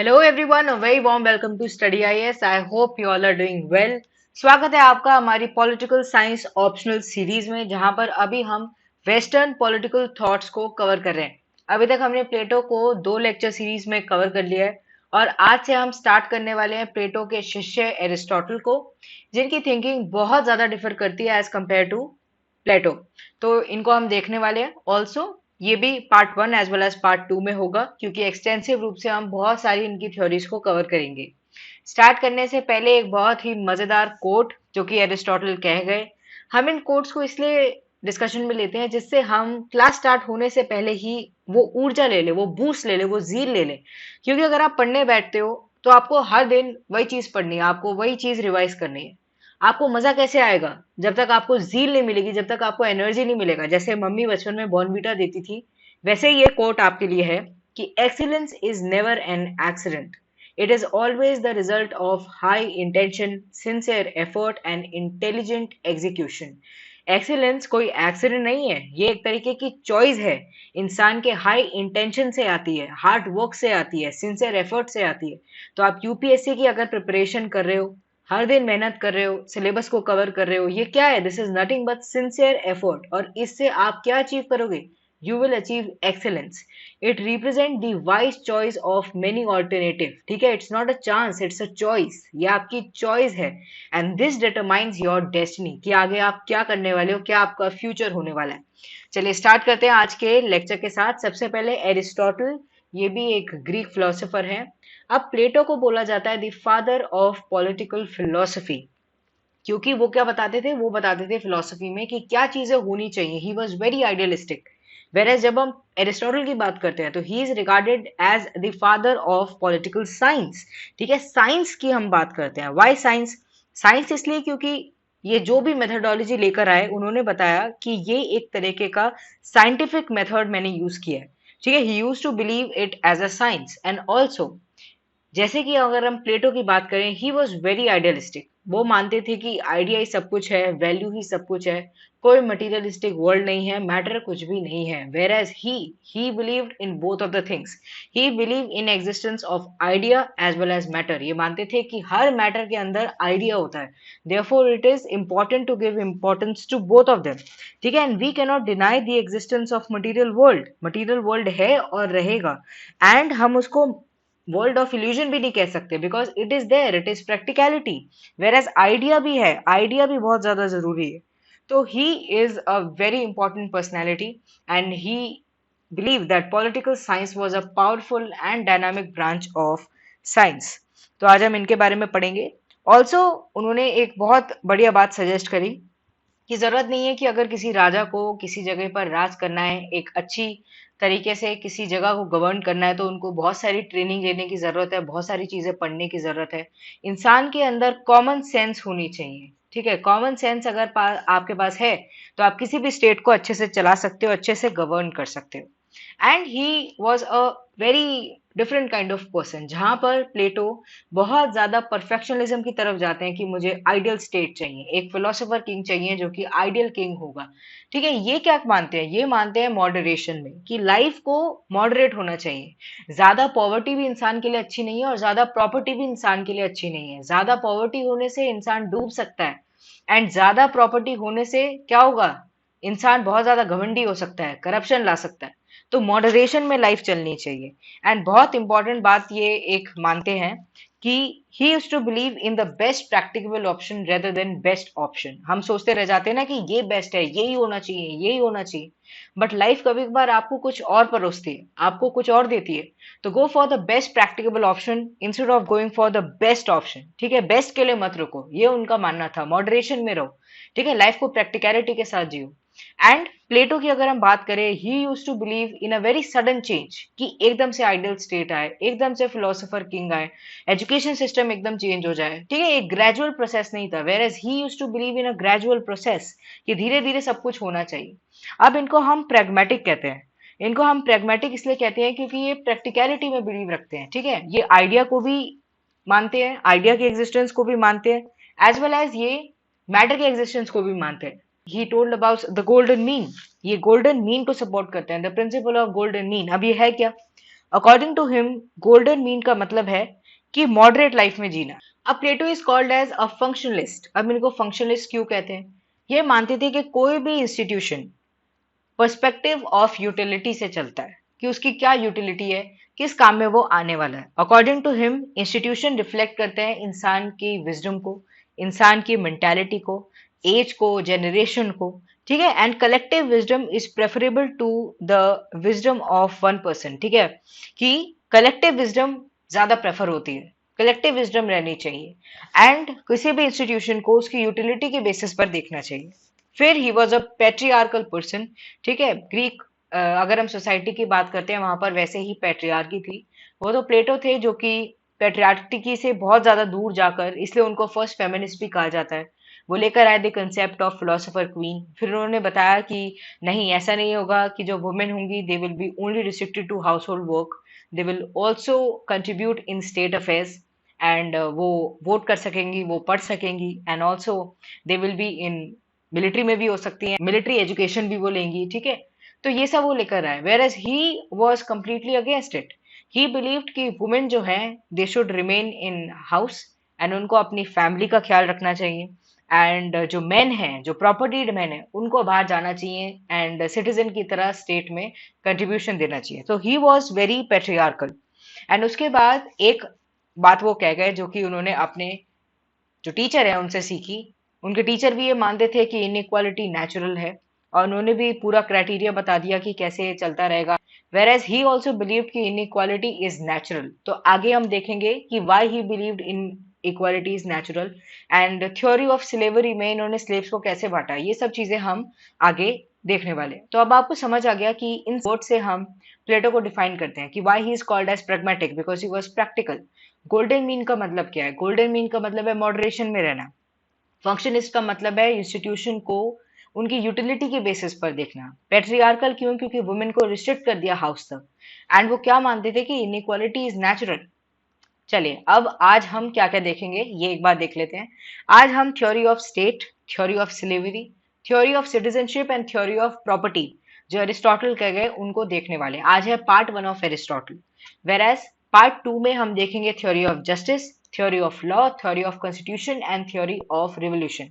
Hello everyone, a very warm welcome to study IAS. I hope you all are doing well. स्वागत है आपका हमारी political science optional series में, जहां पर अभी हम वेस्टर्न पॉलिटिकल थॉट्स को कवर कर रहे हैं। अभी तक हमने प्लेटो को 2 लेक्चर सीरीज में कवर कर लिया है और आज से हम स्टार्ट करने वाले हैं प्लेटो के शिष्य एरिस्टोटल को, जिनकी थिंकिंग बहुत ज्यादा डिफर करती है एज कम्पेयर टू प्लेटो। तो इनको हम देखने वाले हैं। ऑल्सो ये भी part 1 as well as part 2 में होगा, क्योंकि एक्सटेंसिव रूप से हम बहुत सारी इनकी थ्योरीज को कवर करेंगे। स्टार्ट करने से पहले एक बहुत ही मजेदार कोट जो कि एरिस्टोटल कह गए। हम इन कोट्स को इसलिए डिस्कशन में लेते हैं जिससे हम क्लास स्टार्ट होने से पहले ही वो ऊर्जा ले ले, वो बूस्ट ले ले, वो जील ले ले। क्योंकि अगर आप पढ़ने बैठते हो तो आपको हर दिन वही चीज पढ़नी है, आपको वही चीज रिवाइज करनी है। आपको मजा कैसे आएगा जब तक आपको जील नहीं मिलेगी, जब तक आपको एनर्जी नहीं मिलेगा। जैसे मम्मी बचपन में बॉर्नवीटा देती थी, वैसे ही ये कोट आपके लिए है कि excellence is never an accident, it is always the result of high intention, sincere effort and intelligent execution. Excellence कोई एक्सीडेंट नहीं है, ये एक तरीके की चॉइस है। इंसान के हाई इंटेंशन से आती है, हार्ड वर्क से आती है, सिंसियर एफर्ट से आती है। तो आप यूपीएससी की अगर प्रिपरेशन कर रहे हो, हर दिन मेहनत कर रहे हो, सिलेबस को कवर कर रहे हो, ये क्या है? This is nothing but sincere effort. और इससे आप क्या अचीव करोगे? You will achieve excellence. It represent the wise choice of many alternative. ठीक है, it's not a chance, it's a choice. ये आपकी चॉइस है and this determines your destiny, कि आगे आप क्या करने वाले हो, क्या आपका फ्यूचर होने वाला है। चलिए स्टार्ट करते हैं आज के लेक्चर के साथ। सबसे पहले एरिस्टोटल, ये भी एक ग्रीक फिलोसोफर है। अब प्लेटो को बोला जाता है the father of political philosophy, क्योंकि वो क्या बताते थे? वो बताते थे फिलोसफी में कि क्या चीजें होनी चाहिए। He was very idealistic. Where जब हम एरिस्टोटल की बात करते हैं तो he is regarded as the father of political science. ठीक है, साइंस की हम बात करते हैं। Y science? साइंस इसलिए क्योंकि ये जो भी मेथोडोलॉजी लेकर आए, उन्होंने बताया कि ये एक तरीके का साइंटिफिक मेथड मैंने यूज किया है। ठीक है, he use to believe it as a science and also, जैसे कि अगर हम प्लेटो की बात करें, ही वॉज वेरी आइडियलिस्टिक। वो मानते थे कि आइडिया ही सब कुछ है, वैल्यू ही सब कुछ है, कोई मटीरियलिस्टिक वर्ल्ड नहीं है, मैटर कुछ भी नहीं है। Where as he believed in both of the things. He believe in existence of idea as well as matter. ये मानते थे कि हर मैटर के अंदर आइडिया होता है, therefore it is important to give importance to both of them. ठीक है, and we can not deny the existence of material world. Material world है और रहेगा, एंड हम उसको वर्ल्ड ऑफ इल्यूजन भी नहीं कह सकते, because it is there, it is practicality. Where as idea भी है, आइडिया भी बहुत ज्यादा जरूरी है। तो he is a very important personality and he believe that political science was a powerful and dynamic branch of science. तो आज हम इनके बारे में पढ़ेंगे। ऑल्सो उन्होंने एक बहुत बढ़िया बात सजेस्ट करी कि जरूरत नहीं है कि अगर किसी राजा को किसी जगह पर राज करना है, एक अच्छी तरीके से किसी जगह को गवर्न करना है, तो उनको बहुत सारी ट्रेनिंग लेने की जरूरत है, बहुत सारी चीजें पढ़ने की जरूरत है। इंसान के अंदर कॉमन सेंस होनी चाहिए। ठीक है, कॉमन सेंस अगर आपके पास है तो आप किसी भी स्टेट को अच्छे से चला सकते हो, अच्छे से गवर्न कर सकते हो। And he was a very different kind of person, जहां पर प्लेटो बहुत ज्यादा परफेक्शनलिज्म की तरफ जाते हैं कि मुझे आइडियल स्टेट चाहिए, एक फिलोसोफर किंग चाहिए जो कि आइडियल किंग होगा। ठीक है, ये क्या मानते हैं? ये मानते हैं मॉडरेशन में, कि लाइफ को मॉडरेट होना चाहिए। ज्यादा पॉवर्टी भी इंसान के लिए अच्छी नहीं है और ज्यादा प्रॉपर्टी भी इंसान के लिए अच्छी नहीं है। ज्यादा पॉवर्टी होने से इंसान डूब सकता है, एंड ज्यादा प्रॉपर्टी होने से क्या होगा? इंसान बहुत ज्यादा घमंडी हो सकता है, करप्शन ला सकता है। तो मॉडरेशन में लाइफ चलनी चाहिए। एंड बहुत इंपॉर्टेंट बात ये एक मानते हैं कि he used to believe in the best practicable option rather than best option. हम सोचते रह जाते हैं ना कि ये बेस्ट है, यही होना चाहिए, यही होना चाहिए। बट लाइफ कभी कभार आपको कुछ और परोसती है, आपको कुछ और देती है। तो go for the best practicable option instead of going for the best option. ठीक है, बेस्ट के लिए मत रुको, ये उनका मानना था। मॉडरेशन में रहो। ठीक है, लाइफ को प्रैक्टिकलिटी के साथ जियो। एंड प्लेटो की अगर हम बात करें, he use to believe in a very sudden change, कि एकदम से आइडियल स्टेट आए, एकदम से फिलोसोफर किंग आए, एजुकेशन सिस्टम एकदम चेंज हो जाए। ठीक है, एक ग्रेजुअल प्रोसेस नहीं था। Where as he use to believe in a gradual process, कि धीरे धीरे सब कुछ होना चाहिए। अब इनको हम प्रेगमेटिक कहते हैं। इनको हम प्रेगमेटिक इसलिए कहते हैं क्योंकि ये प्रैक्टिकलिटी में बिलीव रखते हैं। ठीक है, ये आइडिया को भी मानते हैं, आइडिया के एग्जिस्टेंस को भी मानते हैं, एज वेल एज ये मैटर के एग्जिस्टेंस को भी मानते हैं। He told about the golden mean. ये गोल्डन मीन को सपोर्ट करते हैं, the principle of golden mean. अब ये है क्या? According to him golden mean का मतलब है कि मॉडरेट लाइफ में जीना। अब Plato is called as a functionalist. अब इनको फंक्शनलिस्ट क्यों कहते हैं? ये मानते थे कि कोई भी इंस्टीट्यूशन पर्सपेक्टिव ऑफ यूटिलिटी से चलता है, कि उसकी क्या यूटिलिटी है, किस काम में वो आने वाला है। According to him institution reflect करते हैं इंसान की विजडम को, इंसान की मेंटालिटी को, एज को, जनरेशन को, ठीक है। And collective wisdom is preferable to the wisdom of one person, ठीक है, कि कलेक्टिव विजडम ज्यादा प्रेफर होती है, कलेक्टिव विजडम रहनी चाहिए। एंड किसी भी इंस्टीट्यूशन को उसकी यूटिलिटी के बेसिस पर देखना चाहिए। फिर he was a patriarchal person, ठीक है। ग्रीक अगर हम सोसाइटी की बात करते हैं वहां पर वैसे ही पेट्रियार्की थी। वो तो प्लेटो थे जो कि पेट्रियार्की से बहुत ज्यादा दूर जाकर, इसलिए उनको फर्स्ट फेमिनिस्ट भी कहा जाता है। वो लेकर आए the concept of philosopher queen. फिर उन्होंने बताया कि नहीं, ऐसा नहीं होगा कि जो वुमेन होंगी they will be only restricted to house hold work, they will also contribute in state affairs. And वो वोट कर सकेंगी, वो पढ़ सकेंगी, and also they will be in military में भी हो सकती हैं, मिलिट्री एजुकेशन भी वो लेंगी, ठीक है। तो ये सब वो लेकर आए, where as he was completely against it. He believed कि वुमेन जो है they should remain in house, and उनको अपनी फैमिली का ख्याल रखना चाहिए। एंड जो मेन हैं, जो प्रॉपर्टीड मैन है, उनको बाहर जाना चाहिए एंड सिटीजन की तरह स्टेट में कंट्रीब्यूशन देना चाहिए। तो ही वॉज वेरी पेट्रियार्कल। एंड उसके बाद एक बात वो कह गए जो कि उन्होंने अपने जो टीचर है उनसे सीखी। उनके टीचर भी ये मानते थे कि इनइक्वालिटी नेचुरल है, और उन्होंने भी पूरा क्राइटेरिया बता दिया कि कैसे ये चलता रहेगा। Where as he also believe कि इनइक्वालिटी इज नेचुरल। तो आगे हम देखेंगे कि why he believed in equality is natural. And theory of slavery में इन्होंने स्लेव्स को कैसे बांटा, ये सब चीजें हम आगे देखने वाले हैं। तो अब आपको समझ आ गया कि इन वर्ड से हम प्लेटो को डिफाइन करते हैं कि why he is called as pragmatic, because he was practical. Golden mean का मतलब क्या है? गोल्डन मीन का मतलब है मॉडरेशन में रहना। फंक्शनिस्ट का मतलब है इंस्टीट्यूशन को उनकी यूटिलिटी के बेसिस पर देखना। पेट्रियार्कल क्यों? क्योंकि वुमेन को रिस्ट्रिक्ट कर दिया हाउस तक। एंड वो क्या मानते थे कि इनइक्वालिटी इज नेचुरल। चलिए अब आज हम क्या क्या देखेंगे ये एक बार देख लेते हैं। आज हम theory of state, theory of slavery, theory of citizenship and theory of property जो अरिस्टोटल कह गए उनको देखने वाले हैं। आज है part 1 of Aristotle. Whereas part 2 में हम देखेंगे theory of justice, theory of law, theory of constitution and theory of revolution.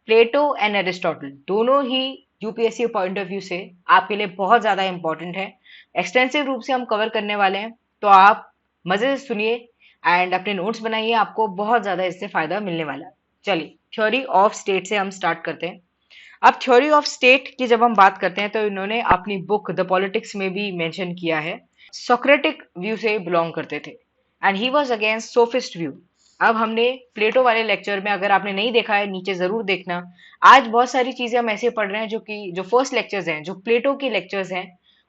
Plato and Aristotle दोनों ही यूपीएससी पॉइंट ऑफ व्यू से आपके लिए बहुत ज्यादा इंपॉर्टेंट है। एक्सटेंसिव रूप से हम कवर करने वाले हैं, तो आप मजे से सुनिए एंड अपने नोट्स बनाइए, आपको बहुत ज्यादा इससे फायदा मिलने वाला है। चलिए थ्योरी ऑफ स्टेट से हम स्टार्ट करते हैं। अब थ्योरी ऑफ स्टेट की जब हम बात करते हैं तो इन्होंने अपनी बुक द पॉलिटिक्स में भी मेंशन किया है। सोक्रेटिक व्यू से बिलोंग करते थे and he was against sophist view. अब हमने प्लेटो वाले लेक्चर में, अगर आपने नहीं देखा है नीचे जरूर देखना। आज बहुत सारी चीजें हम ऐसे पढ़ रहे हैं जो कि जो फर्स्ट लेक्चर्स हैं, जो प्लेटो के लेक्चर्स हैं,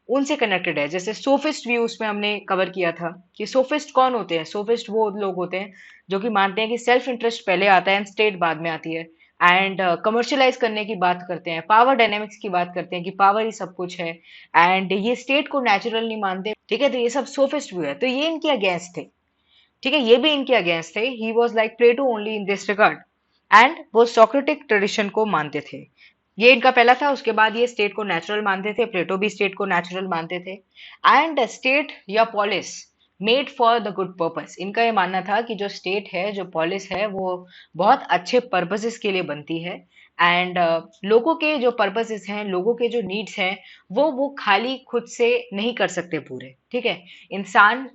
उनसे कनेक्टेड है। जैसे सोफिस्ट व्यू उसमें हमने कवर किया था कि सोफिस्ट कौन होते हैं। सोफिस्ट वो लोग होते हैं जो कि मानते हैं कि सेल्फ इंटरेस्ट पहले आता है एंड स्टेट बाद में आती है। एंड कमर्शलाइज करने की बात करते हैं, पावर डायनेमिक्स की बात करते हैं कि पावर ही सब कुछ है। एंड ये स्टेट को नेचुरल नहीं मानते, ठीक है। तो ये सब सोफिस्ट व्यू है, तो ये इनके अगेंस्ट थे, ठीक है। ये भी इनके अगेंस्ट थे। He was like Plato only in this regard. And वो सोक्रेटिक ट्रेडिशन को मानते थे। ये इनका पहला था। उसके बाद ये स्टेट को नेचुरल मानते थे, प्लेटो भी स्टेट को नेचुरल मानते थे। एंड स्टेट या polis made for the good purpose. इनका ये मानना था कि जो स्टेट है, जो पॉलिस है, वो बहुत अच्छे पर्पसेस के लिए बनती है। एंड लोगों के जो पर्पसेस हैं, लोगों के जो नीड्स हैं, वो खाली खुद से नहीं कर सकते पूरे, ठीक है। इंसान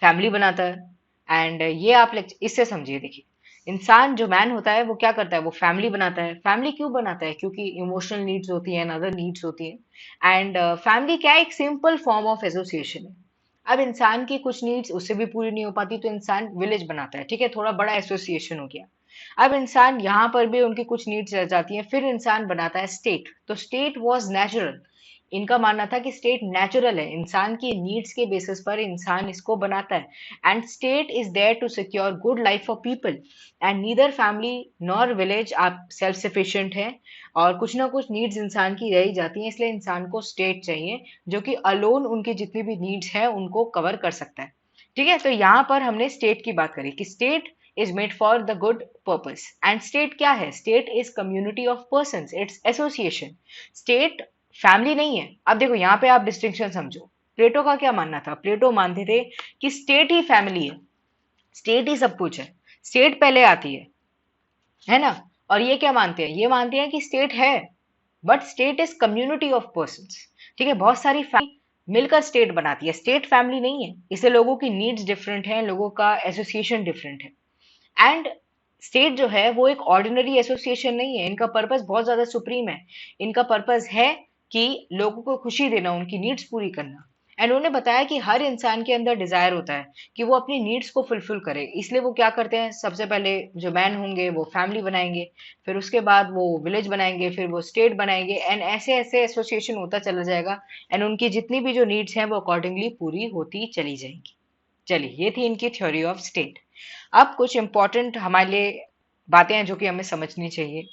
फैमिली बनाता है। एंड ये आप इससे समझिए, देखिए इंसान जो मैन होता है वो क्या करता है, वो फैमिली बनाता है। फैमिली क्यों बनाता है? क्योंकि इमोशनल नीड्स होती हैं, अदर नीड्स होती हैं। एंड फैमिली क्या है? एक सिंपल फॉर्म ऑफ एसोसिएशन है। अब इंसान की कुछ नीड्स उससे भी पूरी नहीं हो पाती तो इंसान विलेज बनाता है, ठीक है, थोड़ा बड़ा एसोसिएशन हो गया। अब इंसान यहाँ पर भी उनकी कुछ नीड्स रह जाती हैं, फिर इंसान बनाता है स्टेट। तो स्टेट वॉज नेचुरल। इनका मानना था कि स्टेट नेचुरल है, इंसान की नीड्स के बेसिस पर इंसान इसको बनाता है। And state is there to secure good life for people. And neither family nor village आप सेल्फ सफिशिएंट है, और कुछ ना कुछ नीड्स इंसान की रह ही जाती हैं, इसलिए इंसान को स्टेट चाहिए जो कि अलोन उनकी जितनी भी नीड्स है उनको कवर कर सकता है, ठीक है। तो यहाँ पर हमने स्टेट की बात करी कि state is made for the good purpose. And state क्या है? State is community of persons, its association. State family नहीं है। अब देखो यहाँ पे आप डिस्टिंक्शन समझो। प्लेटो का क्या मानना था? प्लेटो मानते थे कि स्टेट ही फैमिली है, स्टेट ही सब कुछ है, स्टेट पहले आती है ना। और ये क्या मानते हैं? ये मानते हैं कि स्टेट है, but state is community of persons. ठीक है, बहुत सारी फैमिली मिलकर स्टेट बनाती है, स्टेट फैमिली नहीं है। इससे लोगों की नीड्स डिफरेंट है, लोगों का एसोसिएशन डिफरेंट है। एंड स्टेट जो है वो एक ऑर्डिनरी एसोसिएशन नहीं है, इनका पर्पस बहुत ज्यादा सुप्रीम है। इनका पर्पस है कि लोगों को खुशी देना, उनकी नीड्स पूरी करना। एंड उन्होंने बताया कि हर इंसान के अंदर डिजायर होता है कि वो अपनी नीड्स को फुलफिल करे, इसलिए वो क्या करते हैं, सबसे पहले जो मैन होंगे वो फैमिली बनाएंगे, फिर उसके बाद वो विलेज बनाएंगे, फिर वो स्टेट बनाएंगे, एंड ऐसे ऐसे एसोसिएशन होता चला जाएगा। एंड उनकी जितनी भी जो नीड्स हैं वो अकॉर्डिंगली पूरी होती चली जाएंगी। चलिए, ये थी इनकी थ्योरी ऑफ स्टेट। अब कुछ इंपॉर्टेंट हमारे लिए बातें हैं जो कि हमें समझनी चाहिए।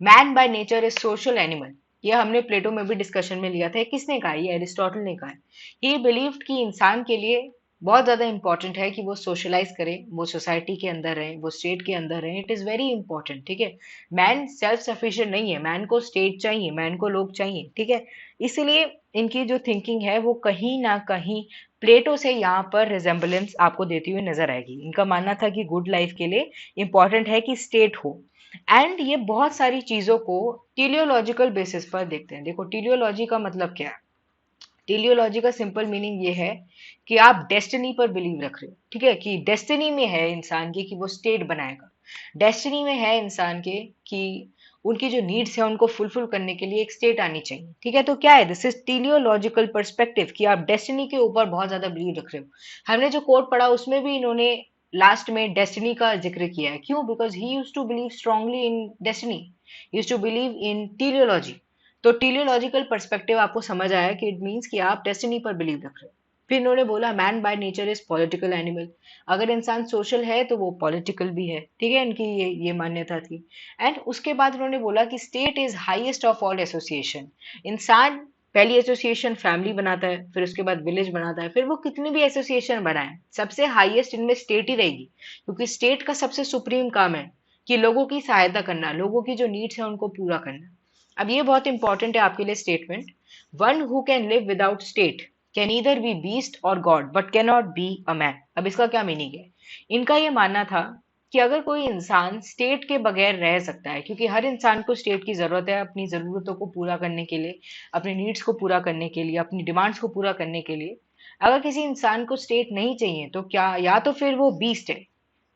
Man by nature is social animal. ये हमने प्लेटो में भी डिस्कशन में लिया था। ये किसने कहा? ये एरिस्टोटल ने कहा है। ही बिलीव्ड कि इंसान के लिए बहुत ज्यादा इंपॉर्टेंट है कि वो सोशलाइज करे, वो सोसाइटी के अंदर रहे, वो स्टेट के अंदर रहे। It is very important. ठीक है, मैन सेल्फ सफिशिएंट नहीं है, मैन को स्टेट चाहिए, मैन को लोग चाहिए। ठीक है, इसलिए इनकी जो थिंकिंग है वो कहीं ना कहीं प्लेटो से यहाँ पर रिजेम्बलेंस आपको देती हुई नजर आएगी। इनका मानना था कि गुड लाइफ के लिए इंपॉर्टेंट है कि स्टेट हो। एंड ये बहुत सारी चीजों को टीलियोलॉजिकल बेसिस पर देखते हैं। देखो, टीलियोलॉजी का मतलब क्या है? टीलियोलॉजी का सिंपल मीनिंग ये है कि आप डेस्टिनी पर बिलीव रख रहे हो। ठीक है, कि डेस्टिनी में है इंसान की कि वो स्टेट बनाएगा, डेस्टिनी में है इंसान के कि उनकी जो नीड्स है उनको फुलफिल करने के लिए एक स्टेट आनी चाहिए। ठीक है, तो क्या है, दिस इज टीलियोलॉजिकल पर्सपेक्टिव कि आप डेस्टिनी के ऊपर बहुत ज्यादा बिलीव रख रहे हो। हमने जो कोट पढ़ा उसमें भी इन्होंने लास्ट में डेस्टिनी का जिक्र किया है। क्यों? Because he use to believe strongly in destiny, use to believe in teleology. तो टीलियोलॉजिकल पर्सपेक्टिव आपको समझ आया कि इट मीन्स कि आप डेस्टिनी पर बिलीव रख रहे हो। फिर इन्होंने बोला man by nature is political animal. अगर इंसान सोशल है तो वो पॉलिटिकल भी है। ठीक है, इनकी ये मान्यता थी। एंड उसके बाद उन्होंने बोला कि state is highest of all association. इंसान पहली एसोसिएशन फैमिली बनाता है, फिर उसके बाद विलेज बनाता है, फिर वो कितनी भी एसोसिएशन बनाए, सबसे हाईएस्ट इनमें स्टेट ही रहेगी, क्योंकि स्टेट का सबसे सुप्रीम काम है कि लोगों की सहायता करना, लोगों की जो नीड्स है उनको पूरा करना। अब ये बहुत इंपॉर्टेंट है आपके लिए statement. One who can live without state can either be beast और god but can not be a man. अब इसका क्या मीनिंग है? इनका ये मानना था कि अगर कोई इंसान स्टेट के बगैर रह सकता है, क्योंकि हर इंसान को स्टेट की जरूरत है अपनी जरूरतों को पूरा करने के लिए, अपनी नीड्स को पूरा करने के लिए, अपनी डिमांड्स को पूरा करने के लिए। अगर किसी इंसान को स्टेट नहीं चाहिए तो क्या, या तो फिर वो बीस्ट है,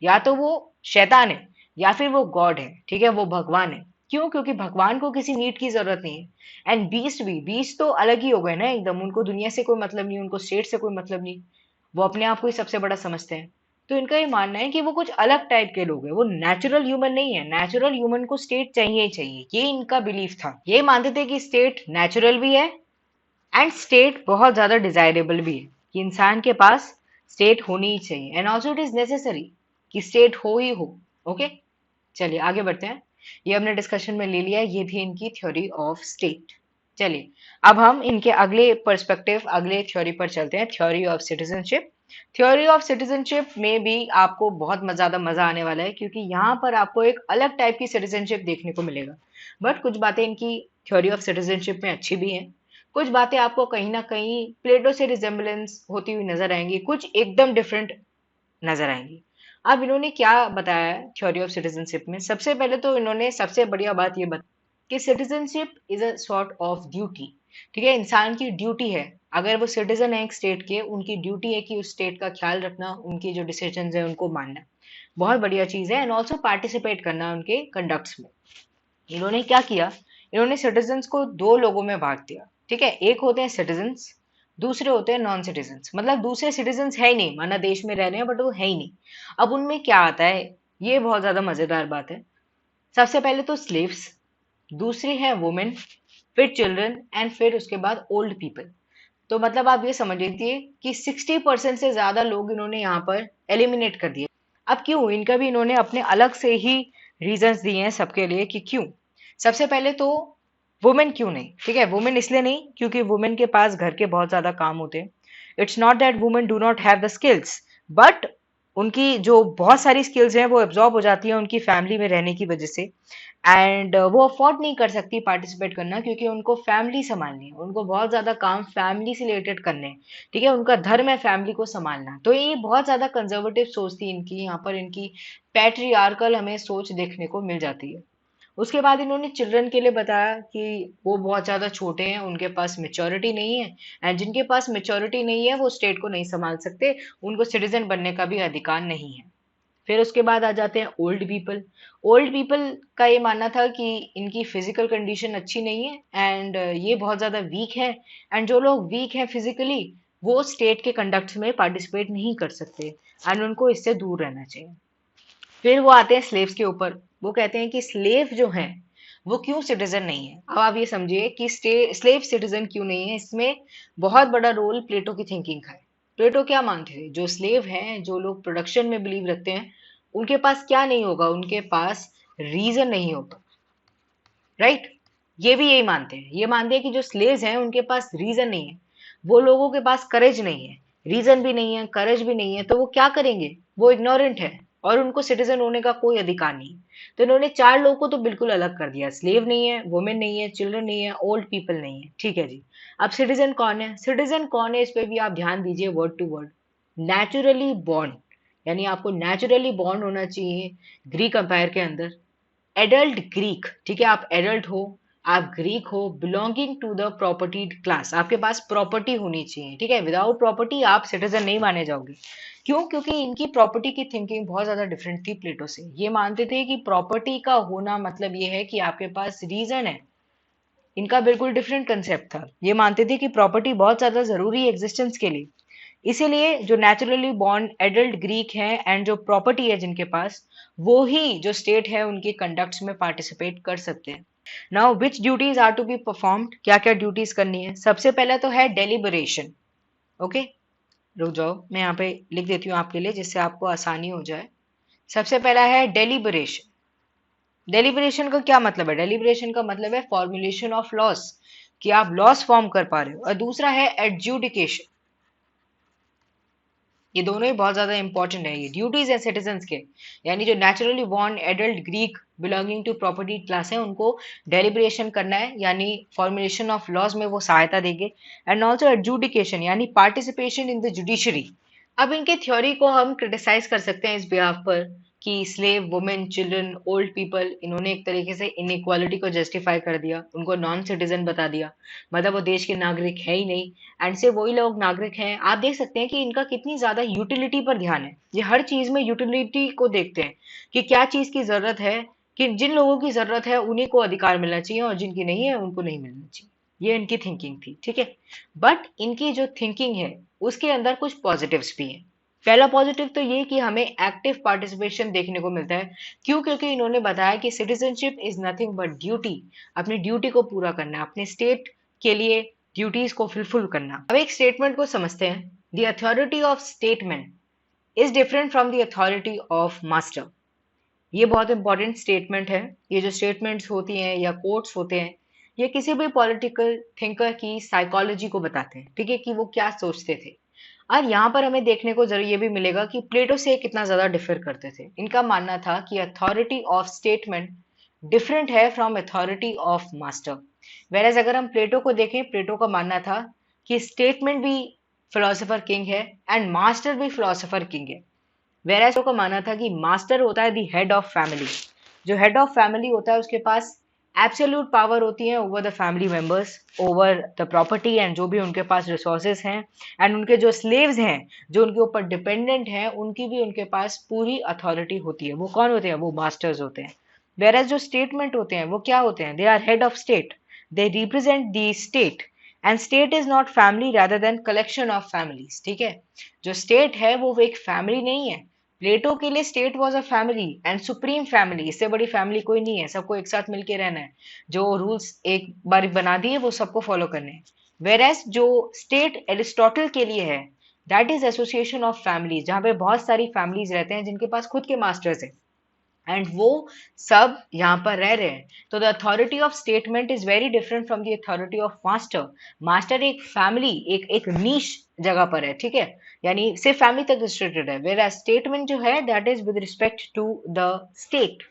या तो वो शैतान है, या फिर वो गॉड है। ठीक है, वो भगवान है। क्यों? क्योंकि भगवान को किसी नीड की जरूरत नहीं है। एंड बीस्ट भी, बीस्ट तो अलग ही हो गए ना एकदम, उनको दुनिया से कोई मतलब नहीं, उनको स्टेट से कोई मतलब नहीं, वो अपने आप को ही सबसे बड़ा समझते हैं। तो इनका ये मानना है कि वो कुछ अलग टाइप के लोग हैं, वो नेचुरल ह्यूमन नहीं है। नेचुरल ह्यूमन को स्टेट चाहिए ही चाहिए, ये इनका बिलीफ था। ये मानते थे कि स्टेट नेचुरल भी है एंड स्टेट बहुत ज्यादा डिजायरेबल भी है, कि इंसान के पास स्टेट होनी ही चाहिए। And also it is necessary कि स्टेट हो ही हो। ओके, चलिए आगे बढ़ते हैं। ये हमने डिस्कशन में ले लिया, ये थी इनकी थ्योरी ऑफ स्टेट। चलिए, अब हम इनके अगले पर्सपेक्टिव, अगले थ्योरी पर चलते हैं, theory of citizenship. Theory of citizenship में भी आपको बहुत ज्यादा मजा आने वाला है, क्योंकि यहाँ पर आपको एक अलग टाइप की सिटीजनशिप देखने को मिलेगा। बट कुछ बातें इनकी थ्योरी ऑफ सिटीजनशिप में अच्छी भी हैं, कुछ बातें आपको कहीं ना कहीं प्लेटो से रिजेम्बलेंस होती हुई नजर आएंगी, कुछ एकदम डिफरेंट नजर आएंगी। अब इन्होंने क्या बताया है थ्योरी ऑफ सिटीजनशिप में? सबसे पहले तो इन्होंने सबसे बढ़िया बात ये बताई कि citizenship is a sort of duty. ठीक है, इंसान की ड्यूटी है, अगर वो सिटीजन है एक स्टेट के, उनकी ड्यूटी है कि उस स्टेट का ख्याल रखना, उनकी जो डिसीजन है उनको मानना। बहुत बढ़िया चीज है। एंड ऑल्सो पार्टिसिपेट करना उनके कंडक्ट्स में। इन्होंने क्या किया, इन्होंने सिटीजन्स को दो लोगों में भाग दिया। ठीक है, एक होते हैं सिटीजन्स, दूसरे होते हैं नॉन सिटीजन्स। मतलब दूसरे सिटीजन्स है ही नहीं, माना देश में रह रहे हैं बट वो है ही नहीं। अब उनमें क्या आता है, ये बहुत ज्यादा मजेदार बात है। सबसे पहले तो स्लेव्स, दूसरी है वुमेन, फिर चिल्ड्रन, एंड फिर उसके बाद ओल्ड पीपल। तो मतलब आप ये समझ लीजिए कि 60% से ज्यादा लोग इन्होंने यहाँ पर एलिमिनेट कर दिए। अब क्यों? इनका भी इन्होंने अपने अलग से ही रीजंस दिए हैं सबके लिए कि क्यों। सबसे पहले तो वुमेन क्यों नहीं? ठीक है, वुमेन इसलिए नहीं क्योंकि वुमेन के पास घर के बहुत ज्यादा काम होते हैं। It's not that women do not have the skills, but उनकी जो बहुत सारी स्किल्स हैं वो एब्जॉर्ब हो जाती हैं उनकी फैमिली में रहने की वजह से। एंड वो अफोर्ड नहीं कर सकती पार्टिसिपेट करना, क्योंकि उनको फैमिली संभालनी है, उनको बहुत ज्यादा काम फैमिली से रिलेटेड करने हैं। ठीक है, उनका धर्म है फैमिली को संभालना। तो ये बहुत ज्यादा कंजर्वेटिव सोच थी इनकी, यहाँ पर इनकी पैट्रियार्कल हमें सोच देखने को मिल जाती है। उसके बाद इन्होंने चिल्ड्रन के लिए बताया कि वो बहुत ज्यादा छोटे हैं, उनके पास मेच्योरिटी नहीं है, एंड जिनके पास मेच्योरिटी नहीं है वो स्टेट को नहीं संभाल सकते, उनको सिटीजन बनने का भी अधिकार नहीं है। फिर उसके बाद आ जाते हैं ओल्ड पीपल। ओल्ड पीपल का ये मानना था कि इनकी फिजिकल कंडीशन अच्छी नहीं है एंड ये बहुत ज्यादा वीक है, एंड जो लोग वीक हैं फिजिकली वो स्टेट के कंडक्ट में पार्टिसिपेट नहीं कर सकते, एंड उनको इससे दूर रहना चाहिए। फिर वो आते हैं स्लेव्स के ऊपर। वो कहते हैं कि स्लेव जो हैं वो क्यों सिटीजन नहीं है। अब आप ये समझिए कि स्लेव सिटीजन क्यों नहीं है, इसमें बहुत बड़ा रोल प्लेटो की थिंकिंग का है। प्लेटो क्या मानते थे, जो स्लेव हैं, जो लोग प्रोडक्शन में बिलीव रखते हैं, उनके पास क्या नहीं होगा, उनके पास रीजन नहीं होगा। राइट, ये भी यही मानते हैं, ये मानते हैं कि जो स्लेव्स हैं उनके पास रीजन नहीं है, वो लोगों के पास करेज नहीं है, रीजन भी नहीं है, करेज भी नहीं है, तो वो क्या करेंगे, वो इग्नोरेंट है और उनको सिटीजन होने का कोई अधिकार नहीं। तो इन्होंने चार लोगों को तो बिल्कुल अलग कर दिया, स्लेव नहीं है, वुमेन नहीं है, चिल्ड्रन नहीं है, ओल्ड पीपल नहीं है। ठीक है जी। अब सिटीजन कौन है, सिटीजन कौन है, इस पे भी आप ध्यान दीजिए, word to word. Naturally born, यानी आपको नेचुरली बॉर्न होना चाहिए ग्रीक अंपायर के अंदर। एडल्ट ग्रीक, ठीक है, आप एडल्ट हो, आप ग्रीक हो, belonging to the propertied class, आपके पास प्रॉपर्टी होनी चाहिए। ठीक है, विदाउट प्रॉपर्टी आप सिटीजन नहीं माने जाओगे। क्यों, क्योंकि इनकी प्रॉपर्टी की थिंकिंग बहुत ज्यादा डिफरेंट थी प्लेटो से। ये मानते थे कि प्रॉपर्टी का होना मतलब ये है कि आपके पास रीजन है। इनका बिल्कुल डिफरेंट कंसेप्ट था, ये मानते थे कि प्रॉपर्टी बहुत ज्यादा जरूरी है एग्जिस्टेंस के लिए। इसीलिए जो नेचुरली बॉर्न एडल्ट ग्रीक हैं एंड जो प्रॉपर्टी है जिनके पास, वो ही जो स्टेट है उनके कंडक्ट्स में पार्टिसिपेट कर सकते हैं। Now which duties are to be performed, क्या क्या ड्यूटीज करनी है। सबसे पहला तो है डेलिबरेशन। ओके, रुक जाओ, मैं यहाँ पे लिख देती हूँ आपके लिए जिससे आपको आसानी हो जाए। सबसे पहला है डेलिबरेशन। डेलिबरेशन का क्या मतलब है, डेलिबरेशन का मतलब है फॉर्मुलेशन ऑफ लॉस, कि आप लॉस फॉर्म कर पा रहे हो। और दूसरा है एडजुडिकेशन। ये दोनों ही बहुत ज्यादा इंपॉर्टेंट है, ये ड्यूटीज है सिटीजन के। यानी जो naturally born adult Greek belonging to property class है उनको डेलिब्रेशन करना है, यानी फॉर्मुलेशन ऑफ लॉज में वो सहायता देंगे। एंड ऑल्सो एडजुडिकेशन यानी पार्टिसिपेशन इन द जुडिशरी। अब इनके थ्योरी को हम क्रिटिसाइज कर सकते हैं इस बिहाफ पर कि slave, women, children, old people, इन्होंने एक तरीके से इनइक्वालिटी को जस्टिफाई कर दिया, उनको नॉन सिटीजन बता दिया, मतलब वो देश के नागरिक है ही नहीं। एंड से वही लोग नागरिक हैं। आप देख सकते हैं कि इनका कितनी ज्यादा यूटिलिटी पर ध्यान है, ये हर चीज में यूटिलिटी को देखते हैं कि क्या चीज की जरूरत है, कि जिन लोगों की जरूरत है उन्हीं को अधिकार मिलना चाहिए और जिनकी नहीं है उनको नहीं मिलना चाहिए। ये इनकी थिंकिंग थी। ठीक है, बट इनकी जो थिंकिंग है उसके अंदर कुछ पॉजिटिव्स भी हैं। पहला पॉजिटिव तो ये कि हमें एक्टिव पार्टिसिपेशन देखने को मिलता है। क्यों, क्योंकि इन्होंने बताया कि citizenship is nothing but duty, अपनी ड्यूटी को पूरा करना, अपने स्टेट के लिए ड्यूटीज को फुलफिल करना। अब एक स्टेटमेंट को समझते हैं। The authority of statement is different from the authority of master. ये बहुत इंपॉर्टेंट स्टेटमेंट है। ये जो स्टेटमेंट्स होती हैं या कोट्स होते हैं, ये किसी भी पॉलिटिकल थिंकर की साइकोलॉजी को बताते हैं। ठीक है, कि वो क्या सोचते थे। और यहाँ पर हमें देखने को जरूर ये भी मिलेगा कि प्लेटो से कितना ज्यादा डिफर करते थे। इनका मानना था कि अथॉरिटी ऑफ स्टेटमेंट डिफरेंट है from authority of master. Whereas अगर हम प्लेटो को देखें, प्लेटो का मानना था कि स्टेटमेंट भी फिलोसोफर किंग है एंड मास्टर भी फिलोसोफर किंग है। वेरएज का मानना था कि मास्टर होता है दी हेड ऑफ फैमिली। जो हेड ऑफ फैमिली होता है उसके पास एब्सोल्यूट पावर होती है over the family members, over the property and जो भी उनके पास रिसोर्सेज हैं। एंड उनके जो स्लेव्स हैं, जो उनके ऊपर डिपेंडेंट हैं, उनकी भी उनके पास पूरी अथॉरिटी होती है। वो कौन होते हैं, वो मास्टर्स होते हैं। वेरएज जो स्टेटमेंट होते हैं वो क्या होते हैं, they are head of state, they represent the state, and state is not family rather than collection of families. ठीक है, जो स्टेट है वो एक फैमिली नहीं है। प्लेटो के लिए state was a family and supreme family, इससे बड़ी फैमिली कोई नहीं है, सबको एक साथ मिलके रहना है। जो रूल्स एक बार बना दिए वो सबको फॉलो करने हैं। वेर जो स्टेट एरिस्टोटल के लिए है, that is association of families, जहाँ पे बहुत सारी फैमिलीज रहते हैं जिनके पास खुद के मास्टर्स है एंड वो सब यहाँ पर रह रहे हैं। तो the authority of statement is very different from the authority of master. Master एक फैमिली, एक नीश जगह पर है, ठीक है, यानी सिर्फ फैमिली तक रिस्ट्रिक्टेड है, वेयर स्टेटमेंट जो है that is with respect to the state.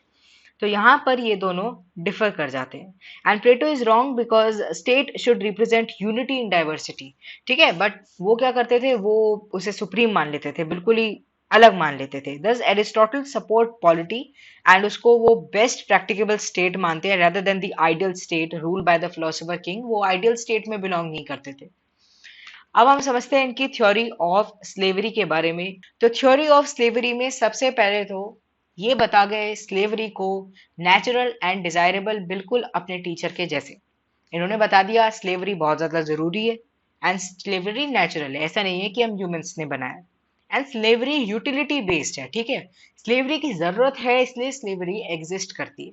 तो यहाँ पर ये दोनों डिफर कर जाते हैं। And Plato is wrong because state should represent unity in diversity, ठीक है, बट वो क्या करते थे, वो उसे सुप्रीम मान लेते थे, बिल्कुल ही अलग मान लेते थे। दस एरिस्टोटल सपोर्ट पॉलिटी एंड उसको वो बेस्ट प्रैक्टिकेबल स्टेट मानते हैं rather than the ideal state rule by the philosopher king. वो आइडियल स्टेट में बिलोंग नहीं करते थे। अब हम समझते हैं इनकी थ्योरी ऑफ स्लेवरी के बारे में। तो थ्योरी ऑफ स्लेवरी में सबसे पहले तो ये बता गए स्लेवरी को नेचुरल एंड डिजायरेबल, बिल्कुल अपने टीचर के जैसे। इन्होंने बता दिया स्लेवरी बहुत ज्यादा जरूरी है एंड स्लेवरी नेचुरल है, ऐसा नहीं है कि हम ह्यूमंस ने बनाया। एंड स्लेवरी यूटिलिटी बेस्ड है, ठीक है, स्लेवरी की जरूरत है इसलिए स्लेवरी एग्जिस्ट करती है।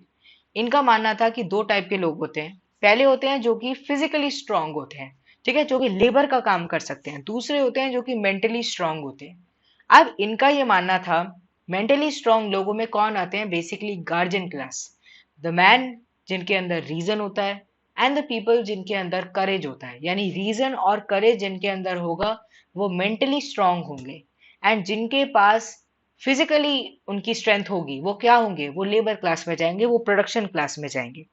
इनका मानना था कि दो टाइप के लोग होते हैं, पहले होते हैं जो कि फिजिकली स्ट्रांग होते हैं, ठीक है, जो कि लेबर का काम कर सकते हैं, दूसरे होते हैं जो कि मेंटली स्ट्रांग होते हैं। अब इनका ये मानना था मेंटली स्ट्रांग लोगों में कौन आते हैं, basically guardian class, the man जिनके अंदर रीजन होता है एंड द पीपल जिनके अंदर करेज होता है, यानी रीजन और करेज जिनके अंदर होगा वो मेंटली स्ट्रांग होंगे। एंड जिनके पास फिजिकली उनकी स्ट्रेंथ होगी वो क्या होंगे, वो लेबर क्लास में जाएंगे, वो प्रोडक्शन क्लास में जाएंगे।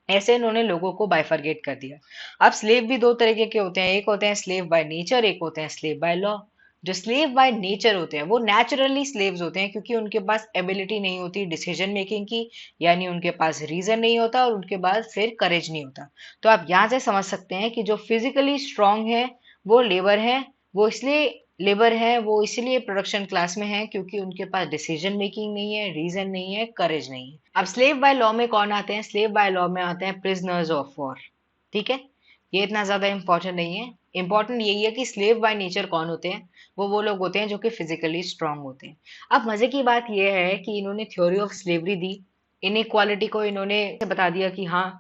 ऐसे इन्होंने लोगों को बाइफरगेट कर दिया। अब स्लेव भी दो तरीके के होते हैं, एक होते हैं स्लेव बाय नेचर, एक होते हैं स्लेव बाय लॉ। जो स्लेव बाय नेचर होते हैं वो नेचुरली स्लेव्स होते हैं क्योंकि उनके पास एबिलिटी नहीं होती डिसीजन मेकिंग की, यानी उनके पास रीजन नहीं होता और उनके पास फिर करेज नहीं होता। तो आप यहाँ से समझ सकते हैं कि जो फिजिकली स्ट्रांग है वो लेबर है, वो इसलिए लेबर है, वो इसलिए प्रोडक्शन क्लास में है क्योंकि उनके पास डिसीजन मेकिंग नहीं है, रीजन नहीं है, करेज नहीं है। अब स्लेव बाय लॉ में कौन आते हैं, स्लेव बाय लॉ में आते हैं प्रिजनर्स ऑफ वॉर, ठीक है, ये इतना ज्यादा इंपॉर्टेंट नहीं है। इंपॉर्टेंट यही है कि स्लेव बाय नेचर कौन होते हैं, वो लोग होते हैं जो कि फिजिकली स्ट्रांग होते हैं। अब मजे की बात यह है कि इन्होंने theory of slavery the, inequality को इन्होंने बता दिया कि हाँ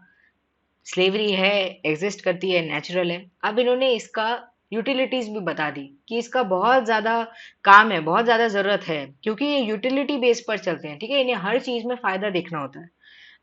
स्लेवरी है, एग्जिस्ट करती है, नेचुरल है। अब इन्होंने इसका यूटिलिटीज भी बता दी कि इसका बहुत ज्यादा काम है, बहुत ज्यादा जरूरत है, क्योंकि ये यूटिलिटी बेस पर चलते हैं, ठीक है, इन्हें हर चीज में फायदा देखना होता है।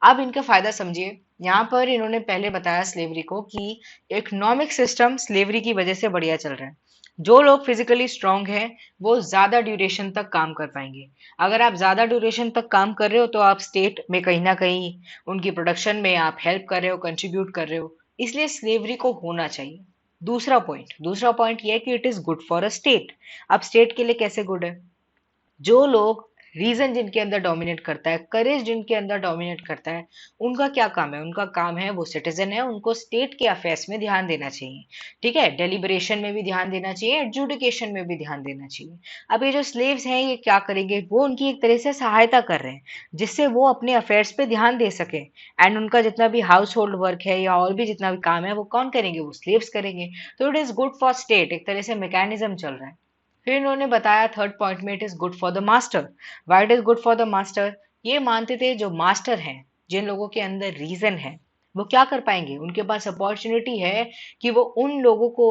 अब इनका फायदा समझिए। यहाँ पर इन्होंने पहले बताया स्लेवरी को कि इकोनॉमिक सिस्टम स्लेवरी की वजह से बढ़िया चल रहा है। जो लोग फिजिकली स्ट्रांग हैं वो ज्यादा ड्यूरेशन तक काम कर पाएंगे। अगर आप ज्यादा ड्यूरेशन तक काम कर रहे हो तो आप स्टेट में कहीं ना कहीं उनकी प्रोडक्शन में आप हेल्प कर रहे हो, कंट्रीब्यूट कर रहे हो, इसलिए स्लेवरी को होना चाहिए। दूसरा पॉइंट ये है कि it is good for a state. अब स्टेट के लिए कैसे गुड है, जो लोग रीजन जिनके अंदर डोमिनेट करता है, करेज जिनके अंदर डोमिनेट करता है, उनका क्या काम है, उनका काम है वो सिटीजन है, उनको स्टेट के अफेयर्स में ध्यान देना चाहिए, ठीक है, डेलिब्रेशन में भी ध्यान देना चाहिए, एडजुडिकेशन में भी ध्यान देना चाहिए। अब ये जो स्लेव्स हैं ये क्या करेंगे, वो उनकी एक तरह से सहायता कर रहे हैं जिससे वो अपने अफेयर्स पे ध्यान दे सके। एंड उनका जितना भी हाउस होल्ड वर्क है या और भी जितना भी काम है वो कौन करेंगे, वो स्लेव्स करेंगे। तो it is good for state, एक तरह से मैकेनिज्म चल रहा है। फिर इन्होंने बताया थर्ड पॉइंट में it is good for the master. Why it is good for the master, ये मानते थे जो मास्टर हैं, जिन लोगों के अंदर रीजन है, वो क्या कर पाएंगे, उनके पास अपॉर्चुनिटी है कि वो उन लोगों को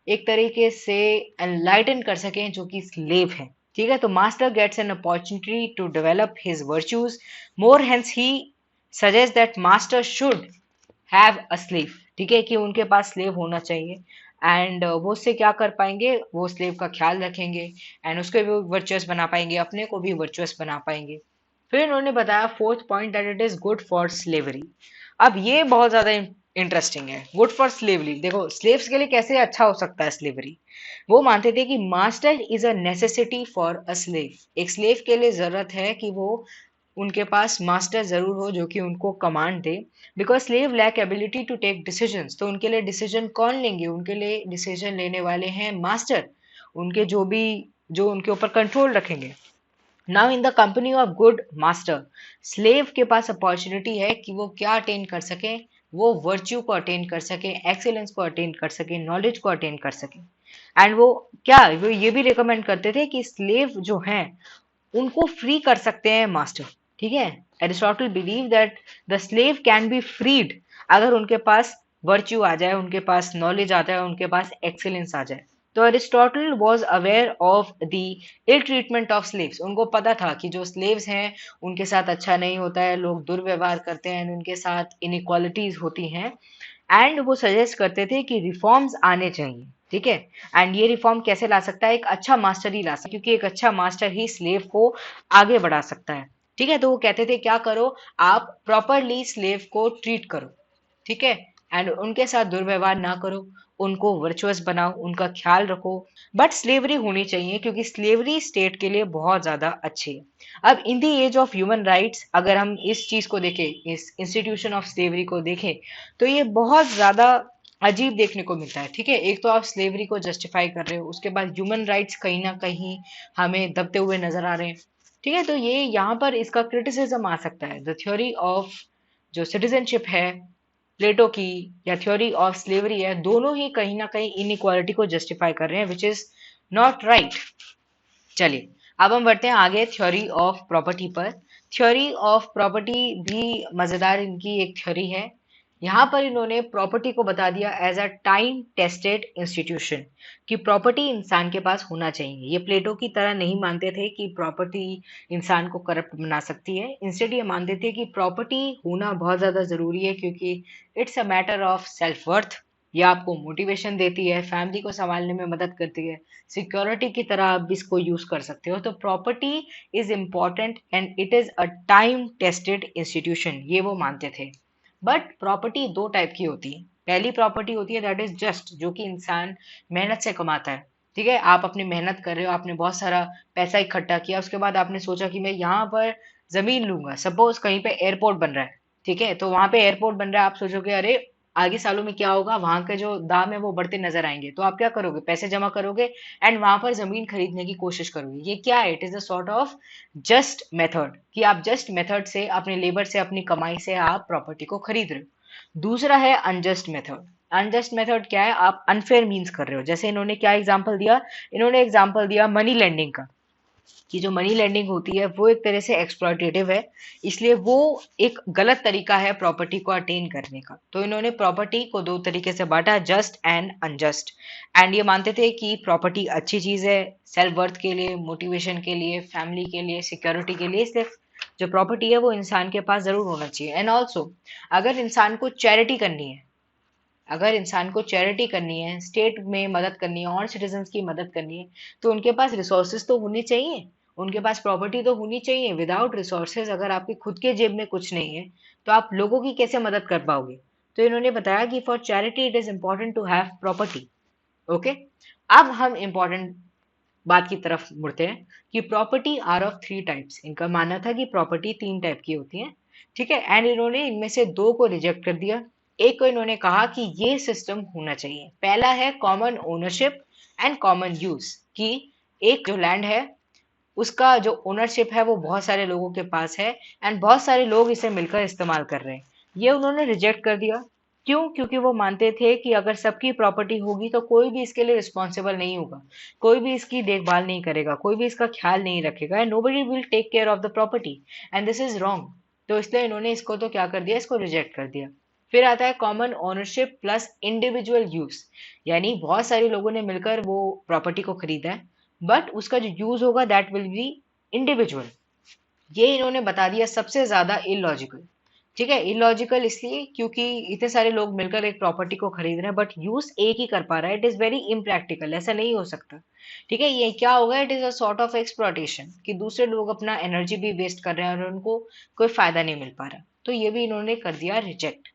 एक तरीके से एनलाइटन कर सकें जो कि स्लेव हैं, ठीक है। तो master gets an opportunity to develop his virtues more, hence he suggest that master should have a slave, ठीक है, कि उनके पास स्लेव होना चाहिए। एंड वो उससे क्या कर पाएंगे, वो स्लेव का ख्याल रखेंगे एंड उसको भी वर्चुअस बना पाएंगे, अपने को भी वर्चुअस बना पाएंगे। फिर इन्होंने बताया fourth point that it is good for slavery. अब ये बहुत ज्यादा इंटरेस्टिंग है, गुड फॉर स्लेवरी। देखो स्लेव्स के लिए कैसे अच्छा हो सकता है स्लेवरी। वो मानते थे कि master is a necessity for a slave, एक स्लेव के लिए जरूरत है कि वो उनके पास मास्टर जरूर हो जो कि उनको कमांड दे, because slave lack ability to take decisions. तो उनके लिए डिसीजन कौन लेंगे, उनके लिए डिसीजन लेने वाले हैं मास्टर, उनके जो उनके ऊपर कंट्रोल रखेंगे। Now in the company of good master, slave के पास अपॉर्चुनिटी है कि वो क्या अटेन कर सके, वो वर्च्यू को अटेन कर सके, एक्सीलेंस को अटेन कर सके, नॉलेज को अटेन कर सके। एंड वो ये भी रिकमेंड करते थे कि स्लेव जो हैं उनको फ्री कर सकते हैं मास्टर, ठीक है। Aristotle believe that the slave can be freed अगर उनके पास वर्च्यू आ जाए, उनके पास नॉलेज आ जाए, उनके पास एक्सीलेंस आ जाए। तो Aristotle was aware of the ill treatment of slaves, उनको पता था कि जो स्लेव्स हैं उनके साथ अच्छा नहीं होता है, लोग दुर्व्यवहार करते हैं, उनके साथ इनइक्वालिटीज होती हैं। एंड वो सजेस्ट करते थे कि रिफॉर्म्स आने चाहिए, ठीक है। एंड ये रिफॉर्म कैसे ला सकता है? एक अच्छा मास्टर ही ला सकता है, क्योंकि एक अच्छा मास्टर ही स्लेव को आगे बढ़ा सकता है। ठीक है, तो वो कहते थे क्या करो, आप प्रॉपरली स्लेव को ट्रीट करो, ठीक है, एंड उनके साथ दुर्व्यवहार ना करो, उनको वर्चुअस बनाओ, उनका ख्याल रखो, बट स्लेवरी होनी चाहिए, क्योंकि स्लेवरी स्टेट के लिए बहुत ज्यादा अच्छी है। अब इन दी एज ऑफ ह्यूमन राइट्स अगर हम इस चीज को देखें, इस इंस्टीट्यूशन ऑफ स्लेवरी को देखें, तो ये बहुत ज्यादा अजीब देखने को मिलता है। ठीक है, एक तो आप स्लेवरी को जस्टिफाई कर रहे हो, उसके बाद ह्यूमन राइट्स कहीं ना कहीं हमें दबते हुए नजर आ रहे हैं। ठीक है, तो ये यहाँ पर इसका क्रिटिसिज्म आ सकता है। द थ्योरी ऑफ जो सिटीजनशिप है प्लेटो की, या थ्योरी ऑफ स्लेवरी है, दोनों ही कहीं ना कहीं इनइक्वालिटी को जस्टिफाई कर रहे हैं, विच इज नॉट राइट। चलिए, अब हम बढ़ते हैं आगे थ्योरी ऑफ प्रॉपर्टी पर। थ्योरी ऑफ प्रॉपर्टी भी मजेदार इनकी एक थ्योरी है। यहाँ पर इन्होंने प्रॉपर्टी को बता दिया as a time tested institution, कि प्रॉपर्टी इंसान के पास होना चाहिए। ये प्लेटो की तरह नहीं मानते थे कि प्रॉपर्टी इंसान को करप्ट बना सकती है। इंस्टेड ये मानते थे कि प्रॉपर्टी होना बहुत ज्यादा जरूरी है, क्योंकि it's a matter of self worth. ये आपको मोटिवेशन देती है, फैमिली को संभालने में मदद करती है, सिक्योरिटी की तरह आप इसको यूज कर सकते हो। तो property is important and it is a time tested institution, ये वो मानते थे। बट प्रॉपर्टी दो टाइप की होती है। पहली प्रॉपर्टी होती है दैट इज जस्ट, जो कि इंसान मेहनत से कमाता है। ठीक है, आप अपनी मेहनत कर रहे हो, आपने बहुत सारा पैसा इकट्ठा किया, उसके बाद आपने सोचा कि मैं यहाँ पर जमीन लूंगा। सपोज कहीं पे एयरपोर्ट बन रहा है, ठीक है, तो वहां पे एयरपोर्ट बन रहा है, आप सोचोगे अरे आगे सालों में क्या होगा, वहां के जो दाम है वो बढ़ते नजर आएंगे, तो आप क्या करोगे, पैसे जमा करोगे एंड वहां पर जमीन खरीदने की कोशिश करोगे। ये क्या है? It is a sort of just method, कि आप जस्ट मेथड से, अपने लेबर से, अपनी कमाई से आप प्रॉपर्टी को खरीद रहे हो। दूसरा है अनजस्ट मेथड। अनजस्ट मेथड क्या है? आप अनफेयर मीन्स कर रहे हो। जैसे इन्होंने क्या एग्जाम्पल दिया? इन्होंने एग्जाम्पल दिया मनी लेंडिंग का, कि जो मनी लेंडिंग होती है वो एक तरह से एक्सप्लॉयटेटिव है, इसलिए वो एक गलत तरीका है प्रॉपर्टी को अटेन करने का। तो इन्होंने प्रॉपर्टी को दो तरीके से बांटा, जस्ट एंड अनजस्ट। एंड ये मानते थे कि प्रॉपर्टी अच्छी चीज है, सेल्फ वर्थ के लिए, मोटिवेशन के लिए, फैमिली के लिए, सिक्योरिटी के लिए, इसलिए जो प्रॉपर्टी है वो इंसान के पास जरूर होना चाहिए। एंड ऑल्सो अगर इंसान को चैरिटी करनी है, अगर इंसान को चैरिटी करनी है, स्टेट में मदद करनी है और सिटीजन्स की मदद करनी है, तो उनके पास रिसोर्सेज तो होने चाहिए, उनके पास प्रॉपर्टी तो होनी चाहिए। विदाउट रिसोर्सेज, अगर आपके खुद के जेब में कुछ नहीं है, तो आप लोगों की कैसे मदद कर पाओगे? तो इन्होंने बताया कि for charity it is important to have property. Okay, अब हम इंपॉर्टेंट बात की तरफ मुड़ते हैं, कि property are of three types. इनका मानना था कि प्रॉपर्टी तीन टाइप की होती है। ठीक है, एंड इन्होंने इनमें से दो को रिजेक्ट कर दिया। एक को इन्होंने कहा कि ये सिस्टम होना चाहिए। पहला है common ownership and common use, कि एक जो लैंड है उसका जो ओनरशिप है वो बहुत सारे लोगों के पास है एंड बहुत सारे लोग इसे मिलकर इस्तेमाल कर रहे हैं। ये उन्होंने रिजेक्ट कर दिया। क्यों? क्योंकि वो मानते थे कि अगर सबकी प्रॉपर्टी होगी तो कोई भी इसके लिए रिस्पॉन्सिबल नहीं होगा, कोई भी इसकी देखभाल नहीं करेगा, कोई भी इसका ख्याल नहीं रखेगा, and nobody will take care of the property, and this is wrong. तो इसलिए इन्होंने इसको तो क्या कर दिया, इसको रिजेक्ट कर दिया। फिर आता है common ownership plus individual use, यानी बहुत सारे लोगों ने मिलकर वो प्रॉपर्टी को खरीदा है, बट उसका जो यूज होगा दैट विल बी इंडिविजुअल। ये इन्होंने बता दिया सबसे ज्यादा इलॉजिकल। ठीक है, इलॉजिकल इसलिए क्योंकि इतने सारे लोग मिलकर एक प्रॉपर्टी को खरीद रहे हैं बट यूज एक ही कर पा रहा है। इट इज वेरी इम्प्रैक्टिकल, ऐसा नहीं हो सकता। ठीक है, ये क्या होगा, it is a sort of exploitation, कि दूसरे लोग अपना एनर्जी भी वेस्ट कर रहे हैं और उनको कोई फायदा नहीं मिल पा रहा, तो ये भी इन्होंने कर दिया रिजेक्ट।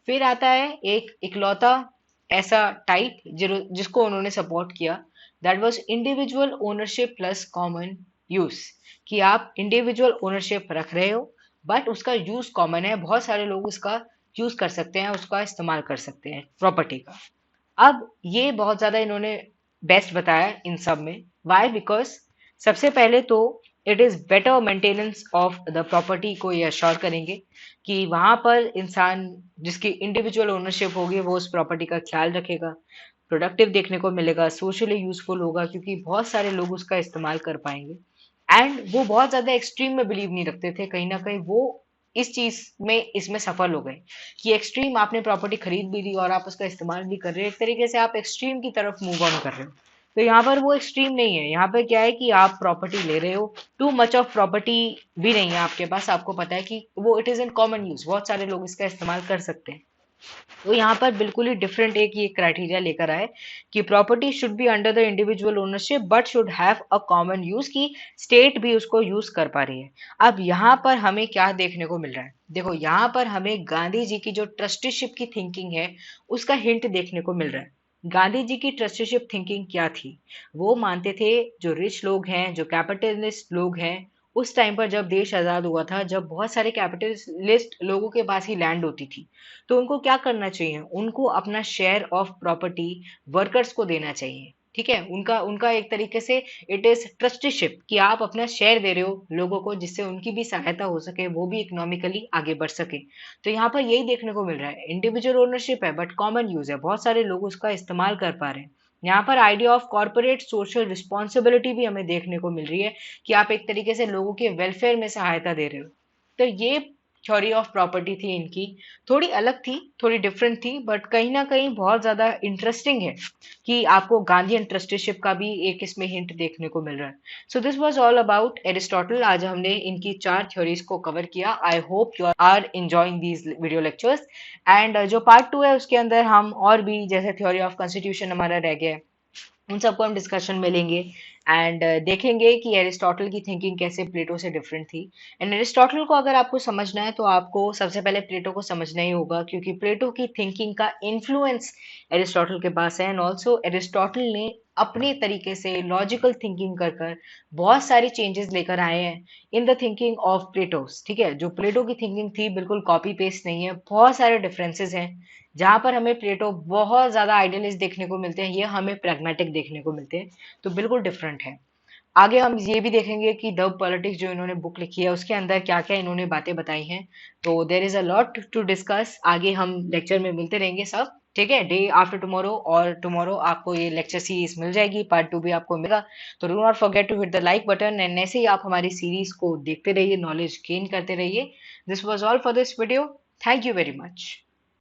फिर आता है एक इकलौता ऐसा टाइप जिसको उन्होंने सपोर्ट किया, that was individual ownership plus common use, कि आप इंडिविजुअल ओनरशिप रख रहे हो बट उसका यूज कॉमन है, बहुत सारे लोग उसका यूज कर सकते हैं, उसका इस्तेमाल कर सकते हैं प्रॉपर्टी का। अब ये बहुत ज्यादा इन्होंने बेस्ट बताया इन सब में। वाई? बिकॉज सबसे पहले तो it is better maintenance of the property को ये अश्योर करेंगे, कि वहां पर इंसान जिसकी इंडिविजुअल ओनरशिप होगी वो उस प्रॉपर्टी का ख्याल रखेगा, प्रोडक्टिव देखने को मिलेगा, सोशली यूजफुल होगा, क्योंकि बहुत सारे लोग उसका इस्तेमाल कर पाएंगे। एंड वो बहुत ज्यादा एक्सट्रीम में बिलीव नहीं रखते थे, कहीं ना कहीं वो इस चीज में इसमें सफल हो गए, कि एक्सट्रीम आपने प्रॉपर्टी खरीद भी ली और आप उसका इस्तेमाल भी कर रहे हो, एक तरीके से आप एक्सट्रीम की तरफ मूव ऑन कर रहे हो। तो यहाँ पर वो एक्सट्रीम नहीं है, यहाँ पे क्या है कि आप प्रॉपर्टी ले रहे हो, टू मच ऑफ प्रॉपर्टी भी नहीं है आपके पास, आपको पता है कि वो it is in common use, बहुत सारे लोग इसका इस्तेमाल कर सकते हैं। तो यहाँ पर बिल्कुल ही डिफरेंट एक ये क्राइटेरिया लेकर आए कि property should be under the individual ownership but should have a common use, की स्टेट भी उसको यूज कर पा रही है। अब यहाँ पर हमें क्या देखने को मिल रहा है, देखो यहाँ पर हमें गांधी जी की जो ट्रस्टीशिप की थिंकिंग है उसका हिंट देखने को मिल रहा है। गांधी जी की ट्रस्टीशिप थिंकिंग क्या थी, वो मानते थे जो रिच लोग हैं, जो कैपिटलिस्ट लोग हैं, उस टाइम पर जब देश आजाद हुआ था, जब बहुत सारे कैपिटलिस्ट लोगों के पास ही लैंड होती थी, तो उनको क्या करना चाहिए, उनको अपना शेयर ऑफ प्रॉपर्टी वर्कर्स को देना चाहिए। ठीक है, उनका उनका एक तरीके से इट इज ट्रस्टीशिप कि आप अपना शेयर दे रहे हो लोगों को, जिससे उनकी भी सहायता हो सके, वो भी इकोनॉमिकली आगे बढ़ सके। तो यहाँ पर यही देखने को मिल रहा है, इंडिविजुअल ओनरशिप है बट कॉमन यूज है, बहुत सारे लोग उसका इस्तेमाल कर पा रहे हैं। यहाँ पर idea of corporate social responsibility भी हमें देखने को मिल रही है कि आप एक तरीके से लोगों के वेलफेयर में सहायता दे रहे हो। तो ये थ्योरी ऑफ प्रॉपर्टी थी इनकी, थोड़ी अलग थी, थोड़ी डिफरेंट थी, बट कहीं ना कहीं बहुत ज्यादा इंटरेस्टिंग है कि आपको गांधीयन ट्रस्टीशिप का भी एक इसमें हिंट देखने को मिल रहा है। So this was all about Aristotle. आज हमने इनकी 4 थ्योरीज को कवर किया। I hope you are enjoying these video lectures. And जो पार्ट 2 है उसके अंदर हम और भी, जैसे थ्योरी ऑफ कॉन्स्टिट्यूशन हमारा रह गया है, उन सबको हम डिस्कशन में लेंगे। एंड देखेंगे कि एरिस्टोटल की थिंकिंग कैसे प्लेटो से डिफरेंट थी। एंड एरिस्टोटल को अगर आपको समझना है तो आपको सबसे पहले प्लेटो को समझना ही होगा, क्योंकि प्लेटो की थिंकिंग का इन्फ्लुएंस एरिस्टोटल के पास है। एंड ऑल्सो एरिस्टोटल ने अपने तरीके से लॉजिकल थिंकिंग कर कर बहुत सारी चेंजेस लेकर आए हैं in the thinking of plateaus. ठीक है, जो प्लेटो की थिंकिंग थी बिल्कुल कॉपी पेस्ट नहीं है, बहुत सारे डिफरेंसेस हैं। जहां पर हमें प्लेटो बहुत ज्यादा आइडियलिस्ट देखने को मिलते हैं, ये हमें प्रैग्मेटिक देखने को मिलते हैं। तो बिल्कुल डिफरेंट है। आगे हम ये भी देखेंगे कि द पॉलिटिक्स जो इन्होंने बुक लिखी है उसके अंदर क्या क्या इन्होंने बातें बताई हैं। तो there is a lot to discuss. आगे हम लेक्चर में मिलते रहेंगे सब। ठीक है, डे आफ्टर टुमारो, और टुमारो आपको ये लेक्चर सीरीज मिल जाएगी, पार्ट 2 भी आपको मिलेगा। तो do not forget to hit the like button, and ऐसे ही आप हमारी सीरीज को देखते रहिए, नॉलेज गेन करते रहिए। This was all for this video. Thank you very much.